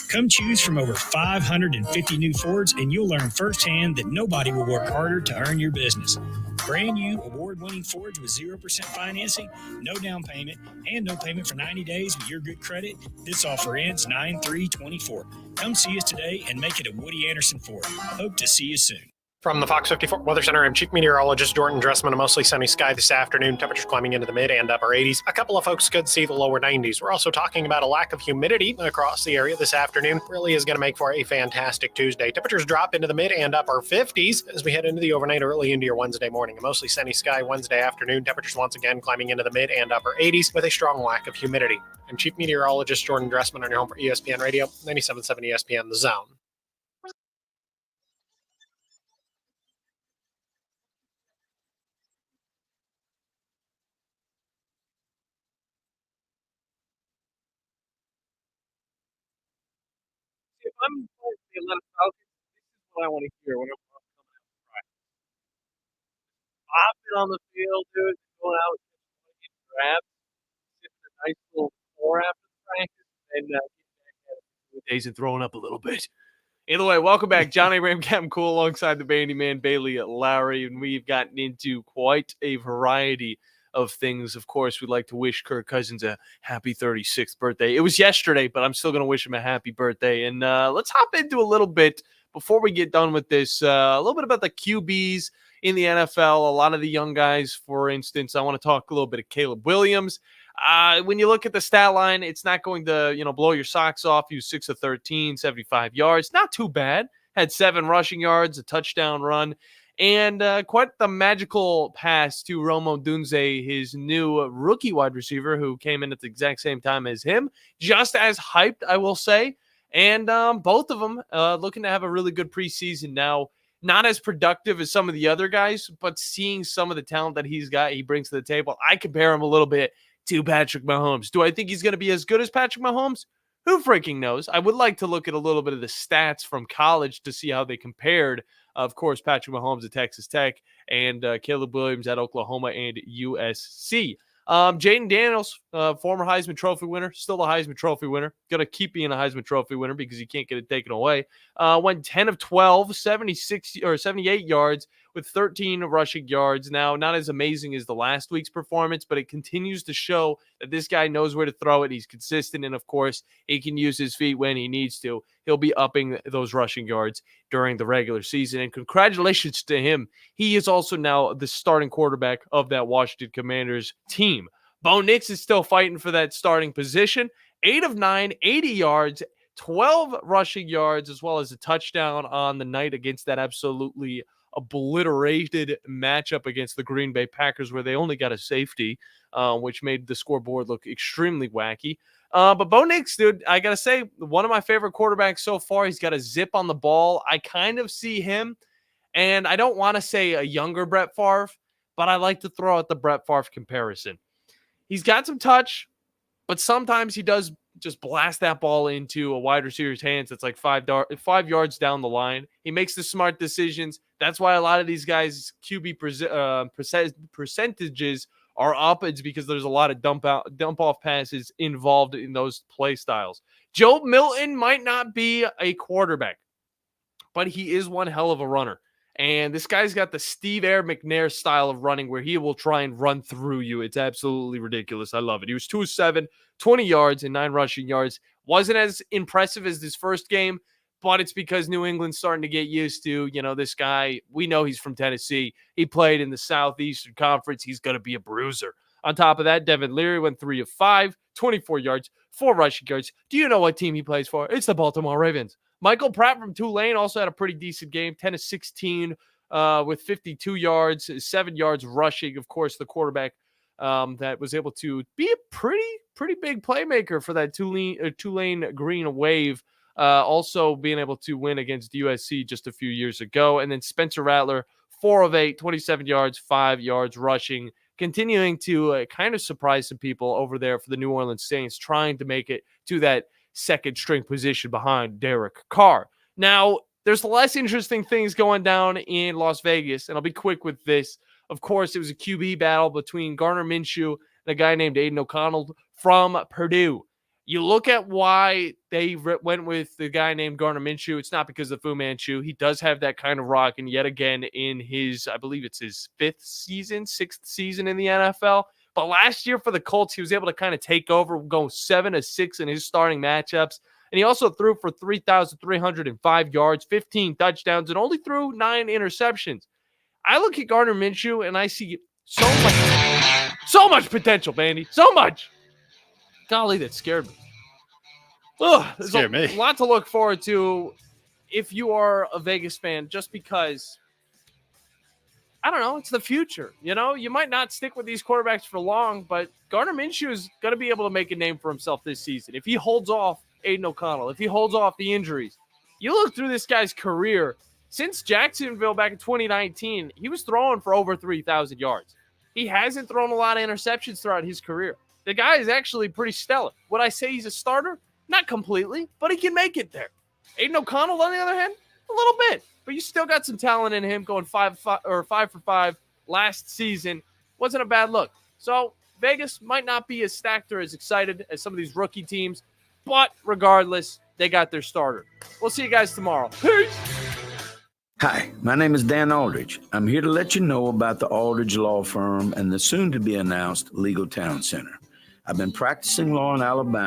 Come choose from over 550 new Fords, and you'll learn firsthand that nobody will work harder to earn your business. Brand new, award-winning Fords with 0% financing, no down payment, and no payment for 90 days with your good credit. This offer ends 9/3/24. Come see us today and make it a Woody Anderson Ford. Hope to see you soon. From the Fox 54 Weather Center, I'm Chief Meteorologist Jordan Dressman. A mostly sunny sky this afternoon. Temperatures climbing into the mid and upper 80s. A couple of folks could see the lower 90s. We're also talking about a lack of humidity across the area this afternoon. Really is going to make for a fantastic Tuesday. Temperatures drop into the mid and upper 50s as we head into the overnight early into your Wednesday morning. A mostly sunny sky Wednesday afternoon. Temperatures once again climbing into the mid and upper 80s with a strong lack of humidity. I'm Chief Meteorologist Jordan Dressman on your home for ESPN Radio, 97.7 ESPN The Zone. If I'm playing the Atlanta Falcons, this is what I want to hear whenever I'm coming out to practice. Hopping on the field, dude, going out and grabs, sipping a nice little pour after the practice, and getting back at it for 2 days and throwing up a little bit. Either way, welcome back. Johnny Ram Captain Cool alongside the Bandiman Bailey at Lowery, and we've gotten into quite a variety of things. Of course, we'd like to wish Kirk Cousins a happy 36th birthday. It was yesterday, but I'm still going to wish him a happy birthday. And let's hop into a little bit before we get done with this, a little bit about the QBs in the NFL. A lot of the young guys, for instance, I want to talk a little bit of Caleb Williams. When you look at the stat line, it's not going to, blow your socks off. He was 6 of 13, 75 yards. Not too bad. Had 7 rushing yards, a touchdown run, and quite the magical pass to Rome Odunze, his new rookie wide receiver, who came in at the exact same time as him. Just as hyped, I will say. And both of them looking to have a really good preseason now. Not as productive as some of the other guys, but seeing some of the talent that he brings to the table, I compare him a little bit to Patrick Mahomes. Do I think he's going to be as good as Patrick Mahomes? Who freaking knows? I would like to look at a little bit of the stats from college to see how they compared. Of course, Patrick Mahomes at Texas Tech and Caleb Williams at Oklahoma and USC. Jaden Daniels, former Heisman Trophy winner, still a Heisman Trophy winner. Going to keep being a Heisman Trophy winner because you can't get it taken away. Went 10 of 12, 78 yards with 13 rushing yards. Now, not as amazing as the last week's performance, but it continues to show that this guy knows where to throw it. He's consistent, and of course, he can use his feet when he needs to. He'll be upping those rushing yards during the regular season, and congratulations to him. He is also now the starting quarterback of that Washington Commanders team. Bo Nix is still fighting for that starting position. 8 of 9, 80 yards, 12 rushing yards, as well as a touchdown on the night against that absolutely obliterated matchup against the Green Bay Packers, where they only got a safety, which made the scoreboard look extremely wacky. But Bo Nix, dude, I got to say, one of my favorite quarterbacks so far. He's got a zip on the ball. I kind of see him, and I don't want to say a younger Brett Favre, but I like to throw out the Brett Favre comparison. He's got some touch, but sometimes he does just blast that ball into a wide receiver's hands that's like 5 yards down the line. He makes the smart decisions. That's why a lot of these guys' QB percentages are up. It's because there's a lot of dump off passes involved in those play styles. Joe Milton might not be a quarterback, but he is one hell of a runner. And this guy's got the Steve Air McNair style of running where he will try and run through you. It's absolutely ridiculous. I love it. He was 2 of 7, 20 yards and 9 rushing yards. Wasn't as impressive as this first game, but it's because New England's starting to get used to, this guy. We know he's from Tennessee. He played in the Southeastern Conference. He's going to be a bruiser. On top of that, Devin Leary went 3 of 5, 24 yards, 4 rushing yards. Do you know what team he plays for? It's the Baltimore Ravens. Michael Pratt from Tulane also had a pretty decent game, 10 of 16 with 52 yards, 7 yards rushing. Of course, the quarterback that was able to be a pretty big playmaker for that Tulane Green Wave, also being able to win against USC just a few years ago. And then Spencer Rattler, 4 of 8, 27 yards, 5 yards rushing, continuing to kind of surprise some people over there for the New Orleans Saints, trying to make it to that second string position behind Derek Carr. Now, there's less interesting things going down in Las Vegas, and I'll be quick with this. Of course, it was a QB battle between Gardner Minshew and a guy named Aiden O'Connell from Purdue. You look at why they went with the guy named Gardner Minshew. It's not because of Fu Manchu. He does have that kind of rock, and yet again in his, I believe it's his sixth season in the NFL. But last year for the Colts, he was able to kind of take over, go 7-6 in his starting matchups. And he also threw for 3,305 yards, 15 touchdowns, and only threw 9 interceptions. I look at Gardner Minshew, and I see so much potential, Bandy. So much. Golly, that scared me. There's a lot to look forward to if you are a Vegas fan, just because, I don't know, it's the future. You know, you might not stick with these quarterbacks for long, but Gardner Minshew is going to be able to make a name for himself this season. If he holds off Aiden O'Connell, if he holds off the injuries, you look through this guy's career, since Jacksonville back in 2019, he was throwing for over 3,000 yards. He hasn't thrown a lot of interceptions throughout his career. The guy is actually pretty stellar. Would I say he's a starter? Not completely, but he can make it there. Aiden O'Connell, on the other hand, a little bit. But you still got some talent in him, going 5 for 5 last season. Wasn't a bad look. So Vegas might not be as stacked or as excited as some of these rookie teams, but regardless, they got their starter. We'll see you guys tomorrow. Peace! Hi, my name is Dan Aldridge. I'm here to let you know about the Aldridge Law Firm and the soon-to-be-announced Legal Town Center. I've been practicing law in Alabama